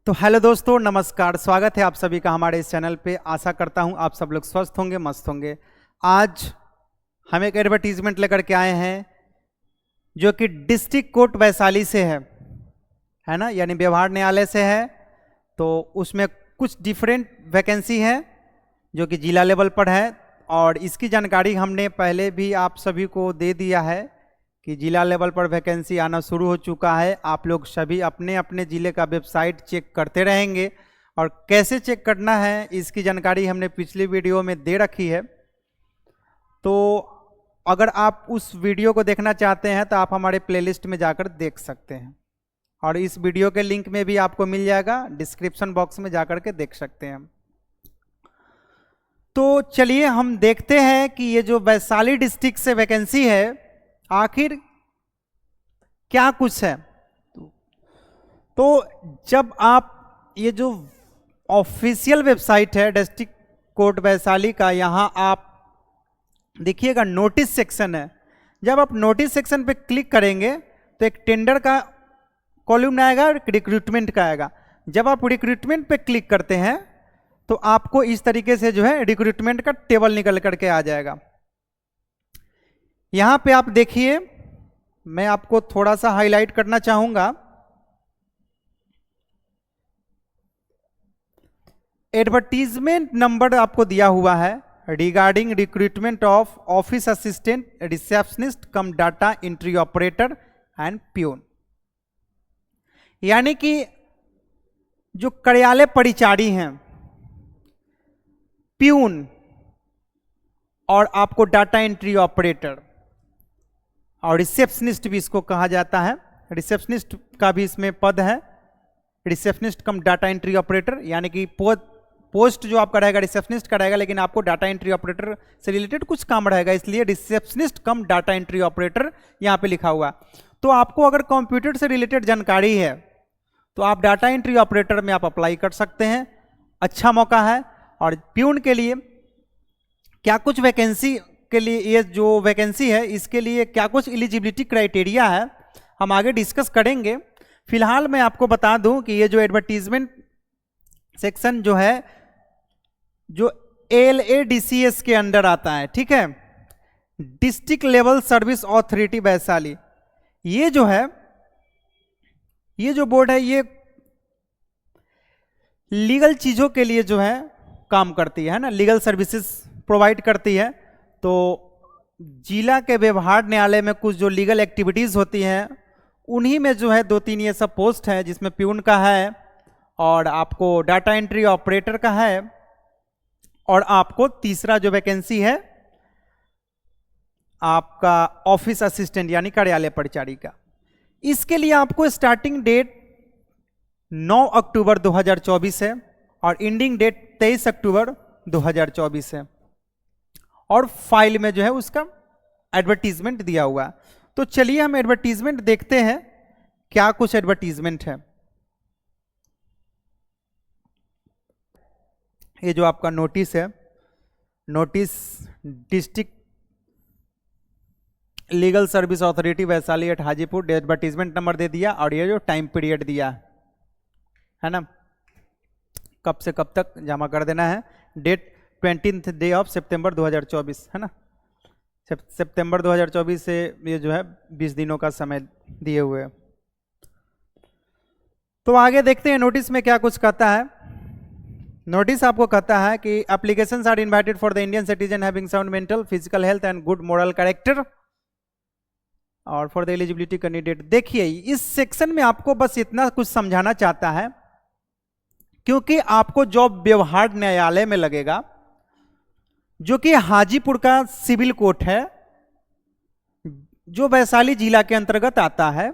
तो हेलो दोस्तों, नमस्कार। स्वागत है आप सभी का हमारे इस चैनल पे। आशा करता हूं आप सब लोग स्वस्थ होंगे, मस्त होंगे। आज हम एक एडवर्टीजमेंट लेकर के आए हैं जो कि डिस्ट्रिक्ट कोर्ट वैशाली से है ना, यानी व्यवहार न्यायालय से है। तो उसमें कुछ डिफरेंट वैकेंसी है जो कि जिला लेवल पर है, और इसकी जानकारी हमने पहले भी आप सभी को दे दिया है कि जिला लेवल पर वैकेंसी आना शुरू हो चुका है। आप लोग सभी अपने अपने ज़िले का वेबसाइट चेक करते रहेंगे, और कैसे चेक करना है इसकी जानकारी हमने पिछली वीडियो में दे रखी है। तो अगर आप उस वीडियो को देखना चाहते हैं तो आप हमारे प्लेलिस्ट में जाकर देख सकते हैं, और इस वीडियो के लिंक में भी आपको मिल जाएगा, डिस्क्रिप्शन बॉक्स में जाकर के देख सकते हैं। तो चलिए हम देखते हैं कि ये जो वैशाली डिस्ट्रिक्ट से वैकेंसी है आखिर क्या कुछ है। तो जब आप ये जो ऑफिशियल वेबसाइट है डिस्ट्रिक्ट कोर्ट वैशाली का, यहाँ आप देखिएगा नोटिस सेक्शन है। जब आप नोटिस सेक्शन पे क्लिक करेंगे तो एक टेंडर का कॉलम आएगा, एक रिक्रूटमेंट का आएगा। जब आप रिक्रूटमेंट पे क्लिक करते हैं तो आपको इस तरीके से जो है रिक्रूटमेंट का टेबल निकल करके आ जाएगा। यहां पे आप देखिए, मैं आपको थोड़ा सा हाईलाइट करना चाहूंगा। एडवर्टीजमेंट नंबर आपको दिया हुआ है regarding recruitment of office assistant, receptionist come data entry operator and peon. यानी कि जो कार्यालय परिचारी हैं, प्यून और आपको डाटा एंट्री ऑपरेटर और रिसेप्शनिस्ट भी इसको कहा जाता है। रिसेप्शनिस्ट का भी इसमें पद है, रिसेप्शनिस्ट कम डाटा एंट्री ऑपरेटर। यानी कि पोस्ट जो आपका रहेगा रिसेप्शनिस्ट का रहेगा, लेकिन आपको डाटा एंट्री ऑपरेटर से रिलेटेड कुछ काम रहेगा, इसलिए रिसेप्शनिस्ट कम डाटा एंट्री ऑपरेटर यहाँ पे लिखा हुआ। तो आपको अगर कंप्यूटर से रिलेटेड जानकारी है तो आप डाटा एंट्री ऑपरेटर में आप अप्लाई कर सकते हैं, अच्छा मौका है। और प्यून के लिए क्या कुछ वैकेंसी के लिए, ये जो वैकेंसी है इसके लिए क्या कुछ एलिजिबिलिटी क्राइटेरिया है, हम आगे डिस्कस करेंगे। फिलहाल मैं आपको बता दूं कि ये जो एडवर्टीजमेंट सेक्शन जो है, जो LADCS के अंडर आता है, ठीक है, district level service authority Vaishali. ये जो है, ये जो बोर्ड है, ये लीगल चीजों के लिए जो है काम करती है ना, लीगल सर्विसेज प्रोवाइड करती है। तो जिला के व्यवहार न्यायालय में कुछ जो लीगल एक्टिविटीज होती हैं उन्हीं में जो है 2-3 ये सब पोस्ट है, जिसमें प्यून का है और आपको डाटा एंट्री ऑपरेटर का है, और आपको तीसरा जो वैकेंसी है आपका ऑफिस असिस्टेंट यानी कार्यालय परिचारी का। इसके लिए आपको स्टार्टिंग डेट 9 अक्टूबर 2024 है और एंडिंग डेट 23 अक्टूबर 2024 है, और फाइल में जो है उसका एडवर्टीजमेंट दिया हुआ। तो चलिए हम एडवर्टीजमेंट देखते हैं क्या कुछ एडवर्टीजमेंट है। ये जो आपका नोटिस है, notice district legal service authority Vaishali at Hajipur, advertisement number दे दिया, और ये जो टाइम पीरियड दिया है ना, कब से कब तक जमा कर देना है। डेट 20th डे ऑफ सितंबर 2024 है ना, सितंबर 2024 से ये जो है 20 दिनों का समय दिए हुए हैं। तो आगे देखते हैं नोटिस में क्या कुछ कहता है। नोटिस आपको कहता है कि applications are invited for the Indian citizen having sound mental physical health and good moral character और फॉर द एलिजिबिलिटी कैंडिडेट। देखिए इस सेक्शन में आपको बस इतना कुछ समझाना चाहता है, क्योंकि आपको जॉब व्यवहार न्यायालय में लगेगा, जो कि हाजीपुर का सिविल कोर्ट है, जो वैशाली जिला के अंतर्गत आता है।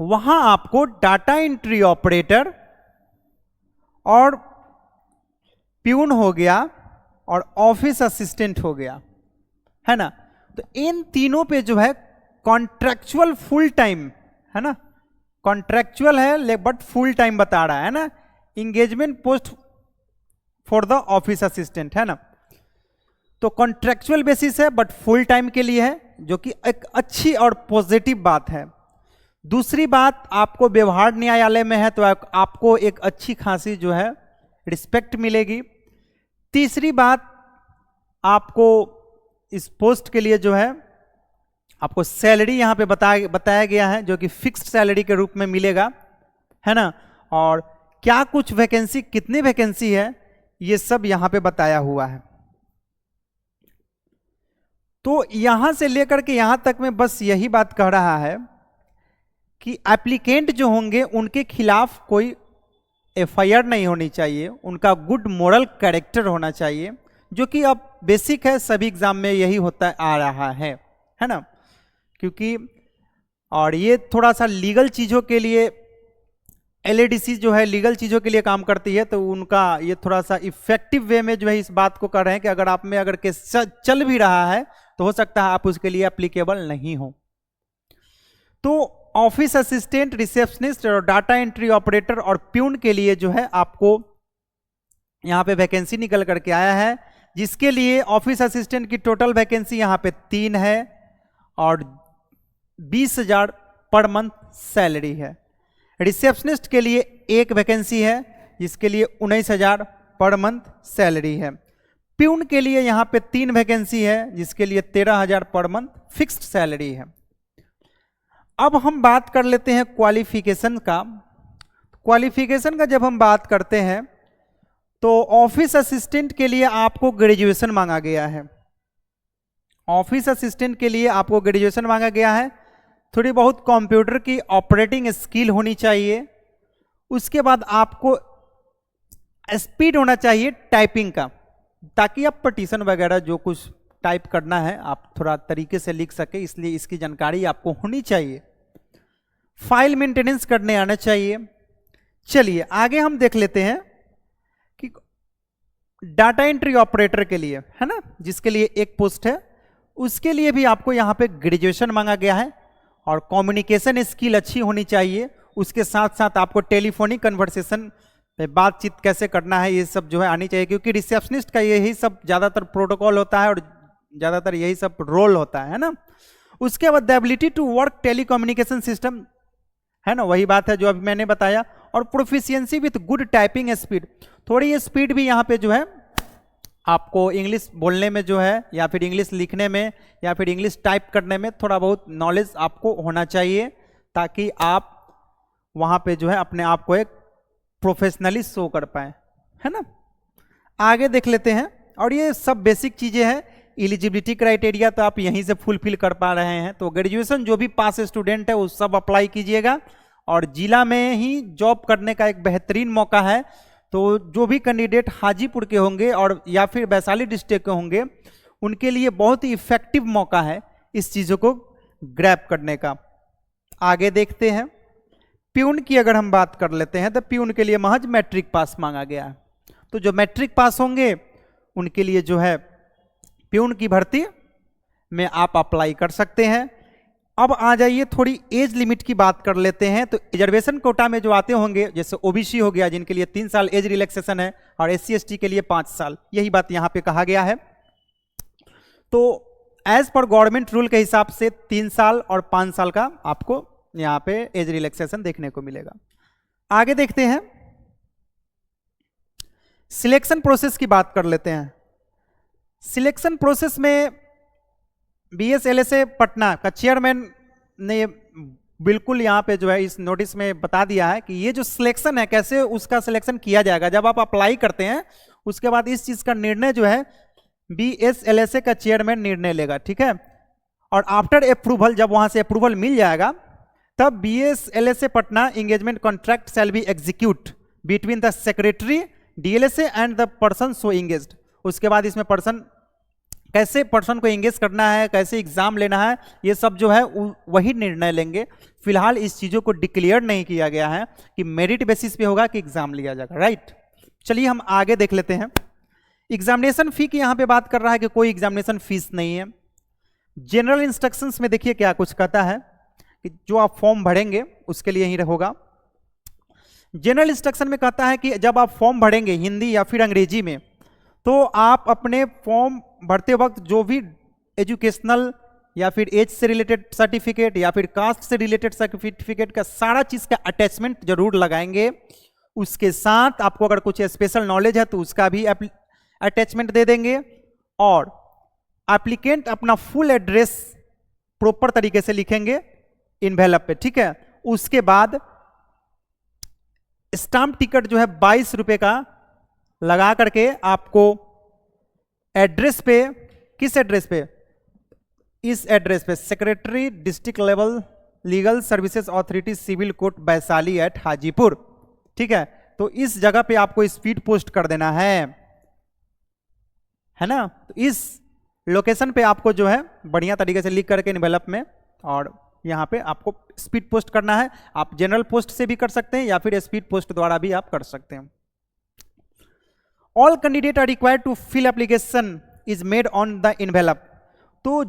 वहां आपको डाटा एंट्री ऑपरेटर और प्यून हो गया और ऑफिस असिस्टेंट हो गया, है ना। तो इन तीनों पे जो है कॉन्ट्रैक्चुअल फुल टाइम है ना, कॉन्ट्रैक्चुअल है बट फुल टाइम बता रहा है ना, engagement post for the office assistant है ना। तो कॉन्ट्रैक्चुअल बेसिस है बट फुल टाइम के लिए है, जो कि एक अच्छी और पॉजिटिव बात है। दूसरी बात, आपको व्यवहार न्यायालय में है तो आपको एक अच्छी खासी जो है रिस्पेक्ट मिलेगी। तीसरी बात, आपको इस पोस्ट के लिए जो है आपको सैलरी यहां पे बताया गया है, जो कि फिक्स्ड सैलरी के रूप में मिलेगा, है ना। और क्या कुछ वैकेंसी, कितनी वैकेंसी है, ये सब यहां पे बताया हुआ है। तो यहां से लेकर के यहां तक में बस यही बात कह रहा है कि एप्लीकेंट जो होंगे उनके खिलाफ कोई एफआईआर नहीं होनी चाहिए, उनका गुड मोरल कैरेक्टर होना चाहिए, जो कि अब बेसिक है, सभी एग्जाम में यही होता आ रहा है ना। क्योंकि और ये थोड़ा सा लीगल चीज़ों के लिए, एलएडीसी जो है लीगल चीज़ों के लिए काम करती है, तो उनका ये थोड़ा सा इफेक्टिव वे में जो है इस बात को कर रहे हैं कि अगर आप में अगर केस चल भी रहा है तो हो सकता है आप उसके लिए एप्लीकेबल नहीं हो। तो ऑफिस असिस्टेंट, रिसेप्शनिस्ट और डाटा एंट्री ऑपरेटर और प्यून के लिए जो है आपको यहां पे वैकेंसी निकल करके आया है, जिसके लिए ऑफिस असिस्टेंट की टोटल वैकेंसी यहां पे 3 है और 20,000 पर मंथ सैलरी है। रिसेप्शनिस्ट के लिए 1 वैकेंसी है, जिसके लिए 19,000 पर मंथ सैलरी है। प्यून के लिए यहां पे 3 वैकेंसी है, जिसके लिए 13,000 पर मंथ फिक्स्ड सैलरी है। अब हम बात कर लेते हैं क्वालिफिकेशन का। क्वालिफिकेशन का जब हम बात करते हैं तो ऑफिस असिस्टेंट के लिए आपको ग्रेजुएशन मांगा गया है। ऑफिस असिस्टेंट के लिए आपको ग्रेजुएशन मांगा गया है। थोड़ी बहुत कंप्यूटर की ऑपरेटिंग स्किल होनी चाहिए। उसके बाद आपको स्पीड होना चाहिए टाइपिंग का, ताकि आप पटिशन वगैरह जो कुछ टाइप करना है आप थोड़ा तरीके से लिख सके, इसलिए इसकी जानकारी आपको होनी चाहिए। फाइल मेंटेनेंस करने आना चाहिए। चलिए आगे हम देख लेते हैं कि डाटा एंट्री ऑपरेटर के लिए, है ना, जिसके लिए 1 पोस्ट है, उसके लिए भी आपको यहां पे ग्रेजुएशन मांगा गया है और कम्युनिकेशन स्किल अच्छी होनी चाहिए। उसके साथ साथ आपको टेलीफोनिक कन्वर्सेशन में बातचीत कैसे करना है ये सब जो है आनी चाहिए, क्योंकि रिसेप्शनिस्ट का यही सब ज़्यादातर प्रोटोकॉल होता है और ज़्यादातर यही सब रोल होता है ना। उसके बाद the ability to work telecommunication system, है ना, वही बात है जो अभी मैंने बताया। और proficiency with good typing speed, थोड़ी स्पीड भी यहाँ पे जो है आपको इंग्लिश बोलने में जो है, या फिर इंग्लिश लिखने में, या फिर इंग्लिश टाइप करने में थोड़ा बहुत नॉलेज आपको होना चाहिए, ताकि आप वहाँ पे जो है अपने आप को एक प्रोफेशनली शो कर पाए, है ना। आगे देख लेते हैं, और ये सब बेसिक चीज़ें हैं। एलिजिबिलिटी क्राइटेरिया तो आप यहीं से फुलफिल कर पा रहे हैं। तो ग्रेजुएशन जो भी पास स्टूडेंट है वो सब अप्लाई कीजिएगा, और जिला में ही जॉब करने का एक बेहतरीन मौका है। तो जो भी कैंडिडेट हाजीपुर के होंगे और या फिर वैशाली डिस्ट्रिक्ट के होंगे, उनके लिए बहुत ही इफेक्टिव मौका है इस चीज़ों को ग्रैब करने का। आगे देखते हैं, प्यून की अगर हम बात कर लेते हैं तो प्यून के लिए महज मैट्रिक पास मांगा गया है। तो जो मैट्रिक पास होंगे उनके लिए जो है प्यून की भर्ती में आप अप्लाई कर सकते हैं। अब आ जाइए थोड़ी एज लिमिट की बात कर लेते हैं। तो रिजर्वेशन कोटा में जो आते होंगे, जैसे ओबीसी हो गया जिनके लिए 3 साल एज रिलैक्सेशन है, और SC ST के लिए 5 साल, यही बात यहाँ पे कहा गया है। तो एज पर गवर्नमेंट रूल के हिसाब से 3 साल और 5 साल का आपको यहाँ पे एज रिलैक्सेशन देखने को मिलेगा। आगे देखते हैं, सिलेक्शन प्रोसेस की बात कर लेते हैं। सिलेक्शन प्रोसेस में BSLSA पटना का चेयरमैन ने बिल्कुल यहाँ पे जो है इस नोटिस में बता दिया है कि ये जो सिलेक्शन है कैसे उसका सिलेक्शन किया जाएगा। जब आप अप्लाई करते हैं उसके बाद इस चीज़ का निर्णय जो है BSLSA का चेयरमैन निर्णय लेगा, ठीक है। और आफ्टर अप्रूवल, जब वहाँ से अप्रूवल मिल जाएगा, तब BSLSA Patna engagement contract shall be execute between the secretary DLSA and the person so engaged. उसके बाद इसमें कैसे पर्सन को एंगेज करना है, कैसे एग्जाम लेना है, ये सब जो है वही निर्णय लेंगे। फिलहाल इस चीज़ों को डिक्लेयर नहीं किया गया है कि मेरिट बेसिस पे होगा कि एग्जाम लिया जाएगा, राइट। चलिए हम आगे देख लेते हैं। एग्जामिनेशन फी की यहाँ पे बात कर रहा है कि कोई एग्जामिनेशन फीस नहीं है। जनरल इंस्ट्रक्शंस में देखिए क्या कुछ कहता है कि जो आप फॉर्म भरेंगे उसके लिए ही होगा। जनरल इंस्ट्रक्शन में कहता है कि जब आप फॉर्म भरेंगे हिंदी या फिर अंग्रेजी में, तो आप अपने फॉर्म भरते वक्त जो भी एजुकेशनल या फिर एज से रिलेटेड सर्टिफिकेट या फिर कास्ट से रिलेटेड सर्टिफिकेट का सारा चीज का अटैचमेंट जरूर लगाएंगे। उसके साथ आपको अगर कुछ स्पेशल नॉलेज है तो उसका भी अटैचमेंट दे देंगे। और एप्लीकेंट अपना फुल एड्रेस प्रॉपर तरीके से लिखेंगे इन्वेलप पे, ठीक है। उसके बाद स्टाम्प टिकट जो है 22 रुपए का लगा करके आपको एड्रेस पे, किस एड्रेस पे, इस एड्रेस पे secretary district level legal services authority civil court Vaishali at Hajipur, ठीक है। तो इस जगह पे आपको स्पीड पोस्ट कर देना है ना। तो इस लोकेशन पे आपको जो है बढ़िया तरीके से लिख करके एनवेलप में और यहाँ पे आपको स्पीड पोस्ट करना है। आप जनरल पोस्ट से भी कर सकते हैं या फिर स्पीड पोस्ट द्वारा भी आप कर सकते हैं। All candidate are required to fill application is made on the envelope. तो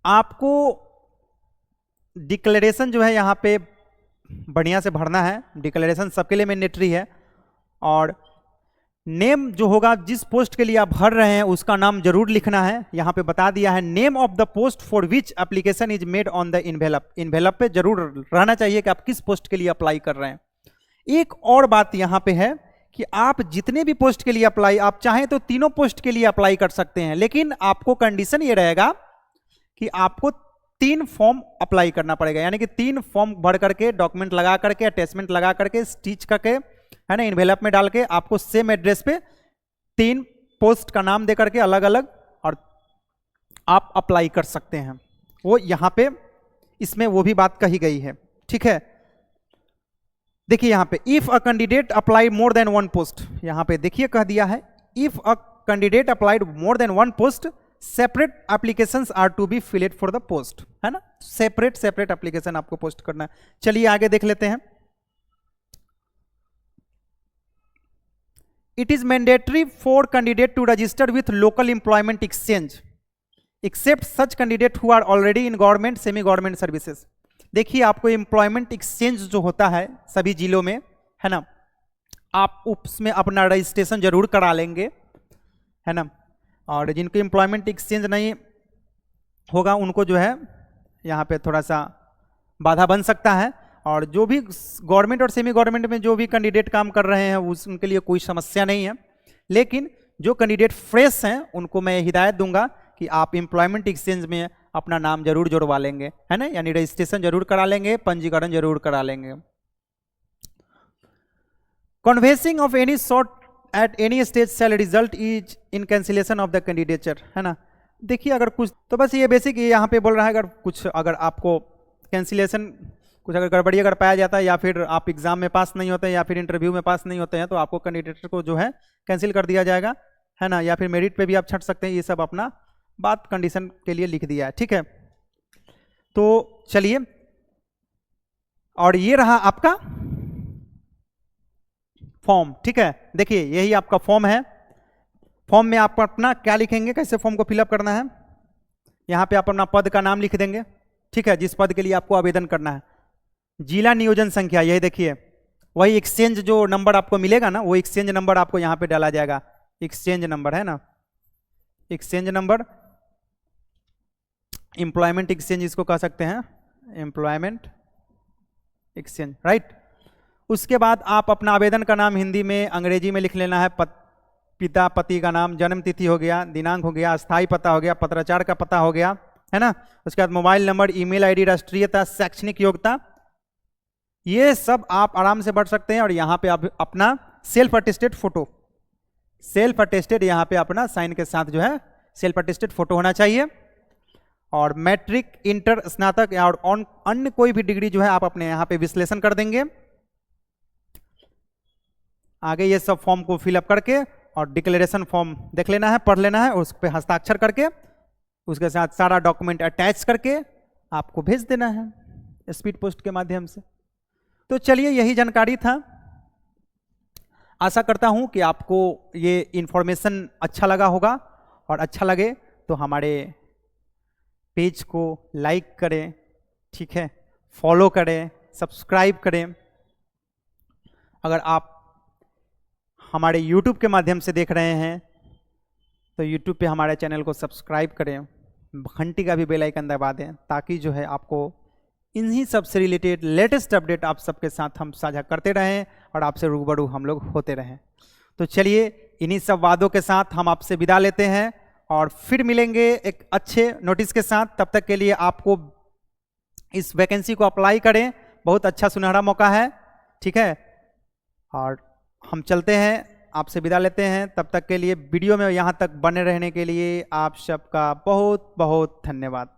आपको डिक्लेरेशन जो है यहाँ पे बढ़िया से भरना है। डिक्लेरेशन सबके लिए मैंडेटरी है। और नेम जो होगा, जिस पोस्ट के लिए आप भर रहे हैं उसका नाम जरूर लिखना है। यहाँ पे बता दिया है, name of the post for which application is made on the envelope. Envelope पे जरूर रहना चाहिए कि आप किस पोस्ट के लिए अप्लाई कर रहे हैं। एक और बात यहाँ पे है कि आप जितने भी पोस्ट के लिए अप्लाई, आप चाहें तो तीनों पोस्ट के लिए अप्लाई कर सकते हैं, लेकिन आपको कंडीशन ये रहेगा कि आपको 3 फॉर्म अप्लाई करना पड़ेगा। यानी कि 3 फॉर्म भर करके, डॉक्यूमेंट लगा करके, अटैचमेंट लगा करके, स्टिच करके, है ना, एनवेलप में डाल के आपको सेम एड्रेस पे 3 पोस्ट का नाम दे करके अलग अलग और आप अप्लाई कर सकते हैं। वो यहाँ पे इसमें वो भी बात कही गई है, ठीक है। देखिए यहाँ पे if a candidate apply more than 1 post, यहाँ पे देखिए कह दिया है if a candidate applied more than 1 post separate applications are to be filled for the post, है ना। सेपरेट एप्लीकेशन आपको पोस्ट करना है। चलिए आगे देख लेते हैं। It is mandatory for candidate to register with local employment exchange except such candidate who are already in government semi government services. देखिए आपको एम्प्लॉयमेंट एक्सचेंज जो होता है सभी जिलों में, है ना, आप उसमें अपना रजिस्ट्रेशन जरूर करा लेंगे, है ना। और जिनको एम्प्लॉयमेंट एक्सचेंज नहीं होगा उनको जो है यहाँ पे थोड़ा सा बाधा बन सकता है। और जो भी गवर्नमेंट और सेमी गवर्नमेंट में जो भी कैंडिडेट काम कर रहे हैं उनके लिए कोई समस्या नहीं है। लेकिन जो कैंडिडेट फ्रेश हैं उनको मैं हिदायत दूंगा कि आप एम्प्लॉयमेंट एक्सचेंज में अपना नाम जरूर जुड़वा लेंगे, है ना, यानी रजिस्ट्रेशन जरूर करा लेंगे, पंजीकरण जरूर करा लेंगे। Canvassing of any sort at any stage shall result is in cancellation of the candidature, है ना। देखिए अगर कुछ, तो बस ये बेसिक यहाँ पे बोल रहा है अगर कुछ, अगर आपको कैंसिलेशन कुछ अगर गड़बड़ी अगर पाया जाता है या फिर आप एग्जाम में पास नहीं होते हैं या फिर इंटरव्यू में पास नहीं होते हैं तो आपको कैंडिडेट को जो है कैंसिल कर दिया जाएगा, है ना, या फिर मेरिट पे भी आप छट सकते हैं। ये सब अपना बात कंडीशन के लिए लिख दिया है, ठीक है। तो चलिए, और ये रहा आपका फॉर्म, ठीक है। देखिए यही आपका फॉर्म है। फॉर्म में आप अपना क्या लिखेंगे, कैसे फॉर्म को फिलअप करना है। यहाँ पे आप अपना पद का नाम लिख देंगे, ठीक है, जिस पद के लिए आपको आवेदन करना है। जिला नियोजन संख्या, यही देखिए वही एक्सचेंज जो नंबर आपको मिलेगा ना, वो एक्सचेंज नंबर आपको यहाँ पे डाला जाएगा। एक्सचेंज नंबर, है ना, एक्सचेंज नंबर, एम्प्लॉयमेंट एक्सचेंज इसको कह सकते हैं, एम्प्लॉयमेंट एक्सचेंज, राइट। उसके बाद आप अपना आवेदन का नाम हिंदी में, अंग्रेजी में लिख लेना है। पिता पति का नाम, जन्म तिथि हो गया, दिनांक हो गया, अस्थायी पता हो गया, पत्राचार का पता हो गया, है ना। उसके बाद मोबाइल नंबर, ईमेल आईडी, राष्ट्रीयता, शैक्षणिक योग्यता, ये सब आप आराम से भर सकते हैं। और यहाँ पे आप अपना self attested photo, self attested यहाँ पे अपना साइन के साथ जो है सेल्फ अटेस्टेड फोटो होना चाहिए। और मैट्रिक, इंटर, स्नातक या और अन्य कोई भी डिग्री जो है आप अपने यहाँ पे विश्लेषण कर देंगे। आगे ये सब फॉर्म को फिलअप करके और डिक्लेरेशन फॉर्म देख लेना है, पढ़ लेना है, उस पर हस्ताक्षर करके उसके साथ सारा डॉक्यूमेंट अटैच करके आपको भेज देना है स्पीड पोस्ट के माध्यम से। तो चलिए यही जानकारी था। आशा करता हूं कि आपको ये इंफॉर्मेशन अच्छा लगा होगा, और अच्छा लगे तो हमारे पेज को लाइक करें, ठीक है, फॉलो करें, सब्सक्राइब करें। अगर आप हमारे YouTube के माध्यम से देख रहे हैं तो YouTube पे हमारे चैनल को सब्सक्राइब करें, घंटी का भी बेल आइकन दबा दें, ताकि जो है आपको इन्हीं सब से रिलेटेड लेटेस्ट अपडेट आप सबके साथ हम साझा करते रहें और आपसे रूबरू हम लोग होते रहें। तो चलिए इन्हीं सब वादों के साथ हम आपसे विदा लेते हैं और फिर मिलेंगे एक अच्छे नोटिस के साथ। तब तक के लिए आपको इस वैकेंसी को अप्लाई करें, बहुत अच्छा सुनहरा मौका है, ठीक है। और हम चलते हैं, आपसे विदा लेते हैं। तब तक के लिए वीडियो में यहाँ तक बने रहने के लिए आप सबका बहुत बहुत धन्यवाद।